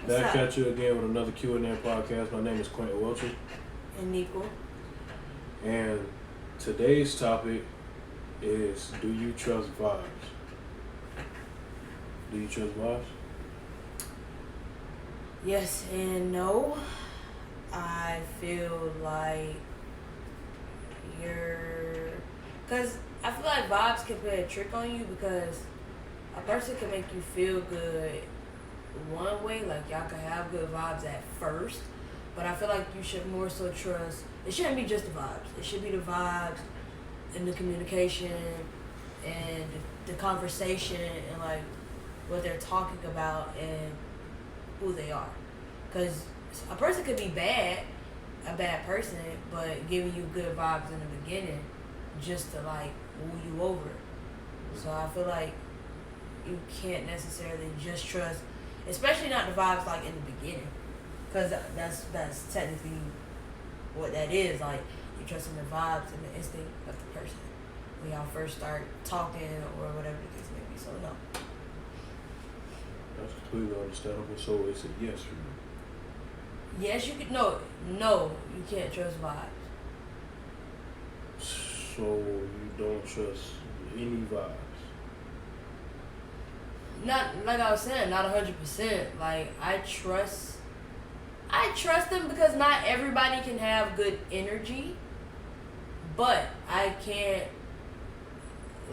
Back at you again with another Q&N Podcast. My name is Quentin Welcher. And Nico. And today's topic is, do you trust vibes? Do you trust vibes? Yes and no. I feel like because I feel like vibes can play a trick on you, because a person can make you feel good one way, like y'all can have good vibes at first, but I feel like you should more so trust, it shouldn't be just the vibes. It should be the vibes and the communication and the conversation and like what they're talking about and who they are. Because a person could be a bad person, but giving you good vibes in the beginning just to like woo you over. So I feel like you can't necessarily just trust, especially not the vibes like in the beginning, because that's technically what that is. Like, you trusting the vibes and the instinct of the person when y'all first start talking or whatever the case may be. So no. That's completely understandable. So it's a yes for me. Yes, you can. No, you can't trust vibes. So you don't trust any vibes? Not like I was saying, not 100%. Like, I trust them because not everybody can have good energy, but I can't,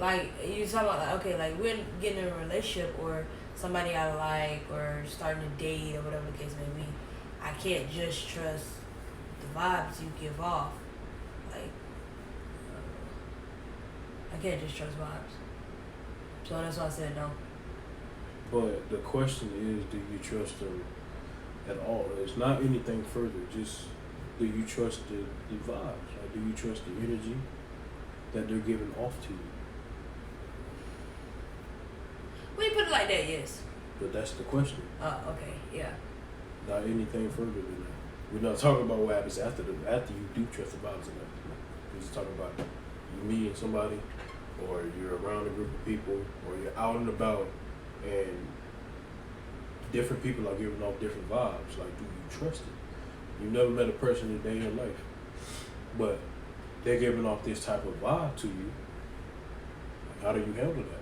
like, you talking about, like, okay, like, we're getting in a relationship or somebody I like or starting to date or whatever the case may be. I can't just trust the vibes you give off. Like, I can't just trust vibes. So that's why I said no. But the question is, do you trust them at all? It's not anything further. Just, do you trust the vibes? Like, do you trust the energy that they're giving off to you? When you put it like that, yes. But that's the question. Oh, okay, yeah. Not anything further than that. We're not talking about what happens after you do trust the vibes enough. We're just talking about you meeting somebody, or you're around a group of people, or you're out and about, and different people are giving off different vibes. Like, do you trust it? You've never met a person a day in your life, but they're giving off this type of vibe to you. Like, how do you handle that?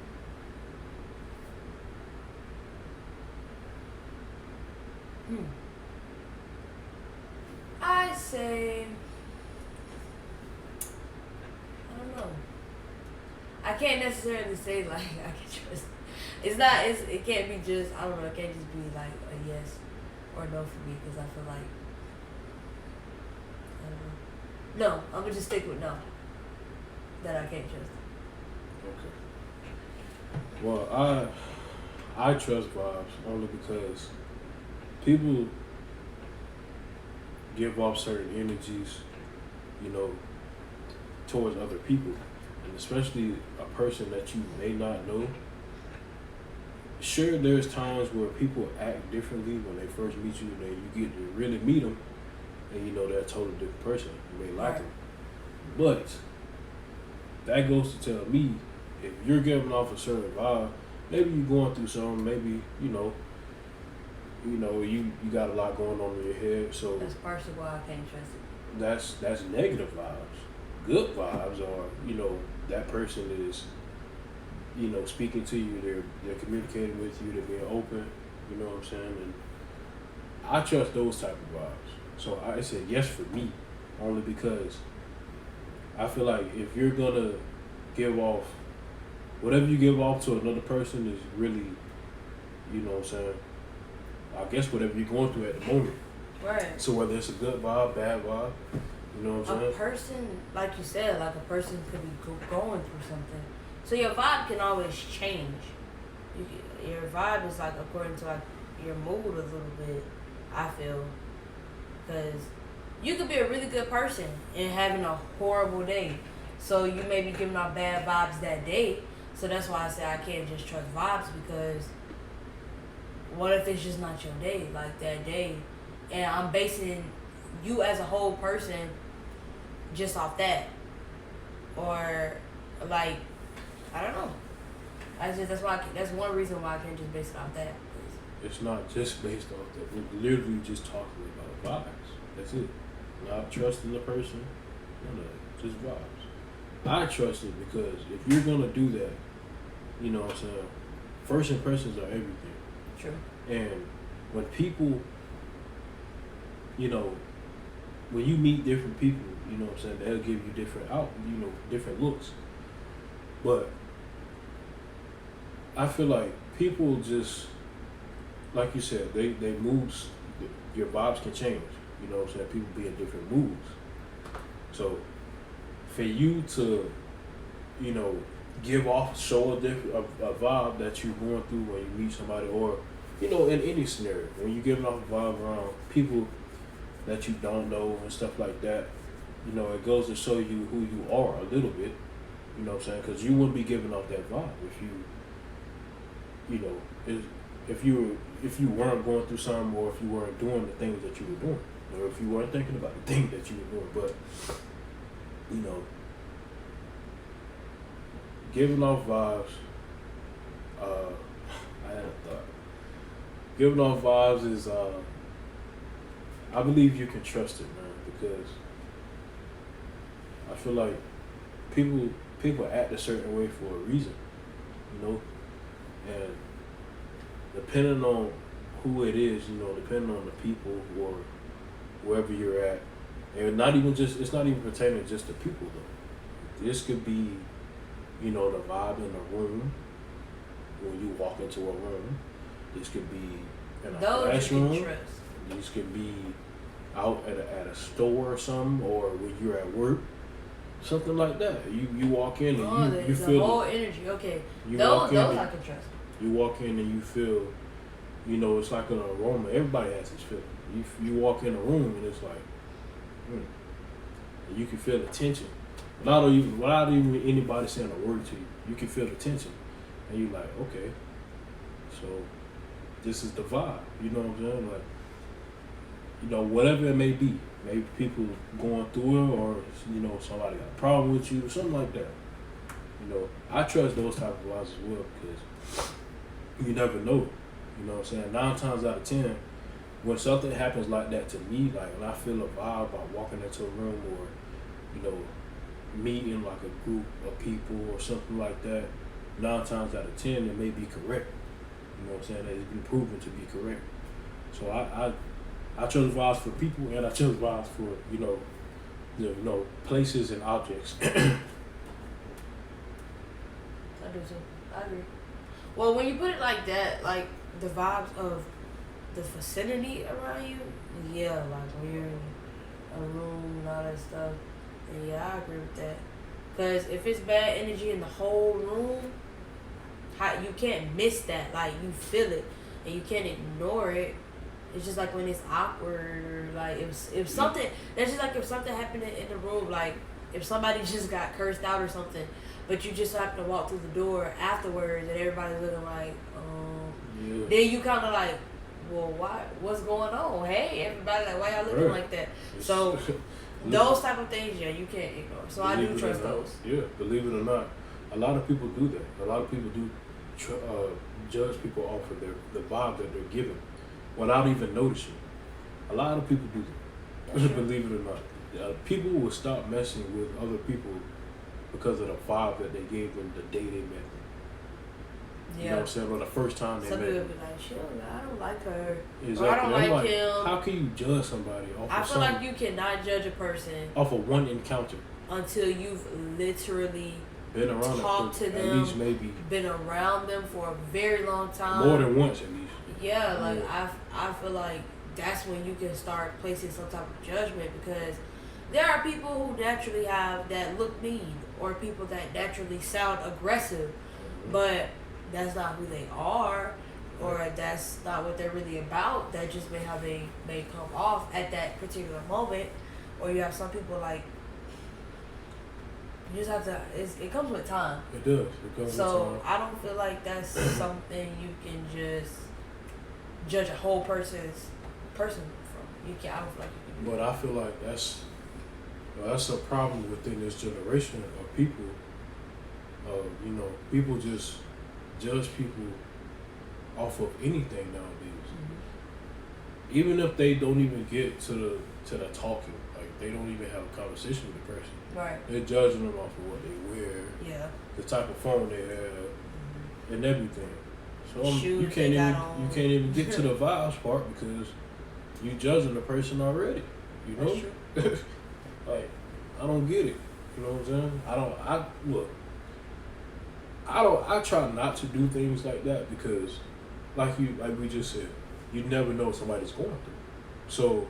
I say, I don't know. I can't necessarily say like I can trust. It can't be just, I don't know, it can't just be like a yes or no for me, because I feel like, I don't know. No, I'm gonna just stick with no. That I can't trust. Okay. Well, I trust vibes only because people give off certain energies, towards other people, and especially a person that you may not know. Sure, there's times where people act differently when they first meet you, and then you get to really meet them, and they're a totally different person. You may like them, but that goes to tell me, if you're giving off a certain vibe, maybe you're going through something, maybe you got a lot going on in your head, so that's partially why I can't trust it. That's negative vibes. Good vibes are, that person is, speaking to you, they're communicating with you, they're being open, you know what I'm saying? And I trust those type of vibes. So I said yes for me, only because I feel like if you're gonna give off, whatever you give off to another person is really, you know what I'm saying, I guess whatever you're going through at the moment. Right. So whether it's a good vibe, bad vibe, you know what I'm saying? A person, like you said, like a person could be going through something. So your vibe can always change. Your vibe is like according to like your mood a little bit, I feel. Because you could be a really good person and having a horrible day. So you may be giving off bad vibes that day. So that's why I say I can't just trust vibes, because what if it's just not your day, like that day? And I'm basing you as a whole person just off that. Or I don't know. That's one reason why I can't just base it off that. It's not just based off that. We're literally just talking about vibes. That's it. Not trusting the person. None of that. Just vibes. I trust it because if you're gonna do that, you know what I'm saying, first impressions are everything. True. And when people, you know, when you meet different people, you know what I'm saying, they'll give you different looks. But I feel like people just, like you said, they moods, your vibes can change. You know what I'm saying? People be in different moods. So for you to, you know, show a vibe that you're going through when you meet somebody, or, you know, in any scenario, when you're giving off a vibe around people that you don't know and stuff like that, you know, it goes to show you who you are a little bit. You know what I'm saying? Because you wouldn't be giving off that vibe if you weren't going through something, or if you weren't doing the things that you were doing, or if you weren't thinking about the things that you were doing. But, you know, giving off vibes, I had a thought. Giving off vibes is, I believe you can trust it, man, because I feel like people act a certain way for a reason, you know, and depending on who it is, you know, depending on the people or wherever you're at, and it's not even pertaining just to people though. This could be, you know, the vibe in the room when you walk into a room. This could be in a classroom. This could be out at a store or something, or when you're at work. Something like that. You walk in and you feel the whole energy. Okay, those I can trust. You walk in and you feel, you know, it's like an aroma. Everybody has this feeling. You walk in a room and it's like, and you can feel the tension. Without even anybody saying a word to you, you can feel the tension, and you're like, okay, so this is the vibe. You know what I'm saying? Like, you know, whatever it may be. Maybe people going through it, or, you know, somebody got a problem with you, something like that. You know, I trust those type of vibes as well, because you never know. You know what I'm saying? 9 times out of 10, when something happens like that to me, like when I feel a vibe by walking into a room, or, you know, meeting like a group of people or something like that, 9 times out of 10 it may be correct. You know what I'm saying? It's been proven to be correct. So I chose vibes for people, and I chose vibes for, you know, places and objects. I do too. I agree. Well, when you put it like that, like the vibes of the vicinity around you, yeah, like when you're in a room and all that stuff, then yeah, I agree with that. Because if it's bad energy in the whole room, you can't miss that. Like, you feel it, and you can't ignore it. It's just like when it's awkward, or like if something, that's just like if something happened in the room, like if somebody just got cursed out or something, but you just happen to walk through the door afterwards and everybody's looking like, then you kind of like, well, what's going on? Hey, everybody, like, why y'all looking like that? So those type of things, yeah, you can't ignore. So I do trust those. Yeah, believe it or not, a lot of people do that. A lot of people do judge people off of the vibe that they're given, without even noticing. A lot of people do that. Believe it or not. People will stop messing with other people because of the vibe that they gave them the day they met them. Yeah. You know what I'm saying? Or the first time they met them. Some people be like, I don't like her. Exactly. Or I don't like him. How can you judge somebody off I of feel like you cannot judge a person off of one encounter until you've literally been around talked to them, at least maybe been around them for a very long time. More than once, at least. Yeah, like I feel like that's when you can start placing some type of judgment, because there are people who naturally have that look mean, or people that naturally sound aggressive, but that's not who they are, or that's not what they're really about. That just how they may come off at that particular moment. Or you have some people like, you just have to, it comes with time. It does. It comes with time. So I don't feel like that's something you can just judge a whole person from. You can't. I don't feel like you can do that. But I feel like that's a problem within this generation of people. You know, people just judge people off of anything nowadays. Even if they don't even get to the talking, like they don't even have a conversation with the person. Right. They're judging them off of what they wear, the type of phone they have, and everything. So you can't even get to the vibes part because you judging the person already. You know, like I don't get it. You know what I'm saying? I try not to do things like that because, like we just said, you never know what somebody's going through. So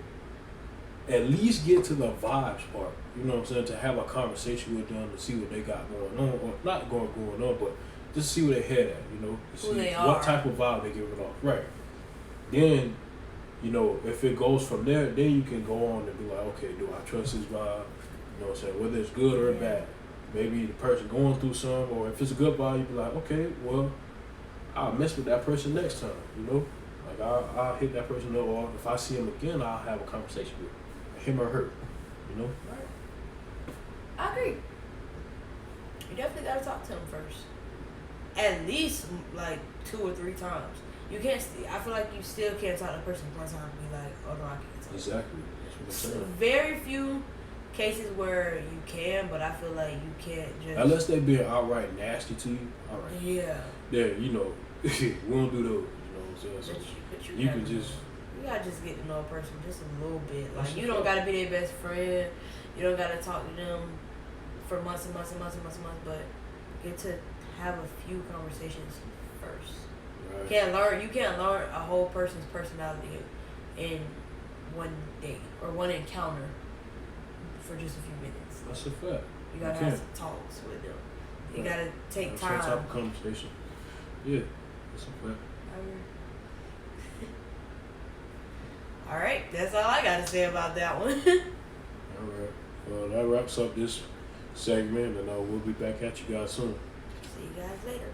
at least get to the vibes part. You know what I'm saying? To have a conversation with them to see what they got going on, or not going on, but just see where they head at. You know, to see what type of vibe they giving off. Right. Then, you know, if it goes from there, then you can go on and be like, okay, do I trust this vibe? You know what I'm saying? Whether it's good or bad. Maybe the person going through some, or if it's a good vibe, you be like, okay, well, I'll mess with that person next time. You know, like I'll hit that person up, or if I see him again, I'll have a conversation with him or her. You know. Right. I agree. You definitely gotta talk to him first. At least like 2 or 3 times. You can't. I feel like you still can't talk to a person one time and be like, "Oh no, I can't talk." Exactly. That's what I'm saying. Very few cases where you can, but I feel like you can't just. Unless they being outright nasty to you. All right. Yeah. Then you know we don't do those. You know what I'm saying? So you can just. You gotta just get to know a person just a little bit. Like you don't gotta be their best friend. You don't gotta talk to them for months and months and months and months and months, but get to have a few conversations first. Right. You can't learn a whole person's personality in one day or one encounter for just a few minutes. That's a fact. You gotta have some talks with them. You gotta take time. Some type of conversation. Yeah, that's a fact. All right, that's all I gotta say about that one. All right. Well, that wraps up this segment, and we'll be back at you guys soon. See you guys later.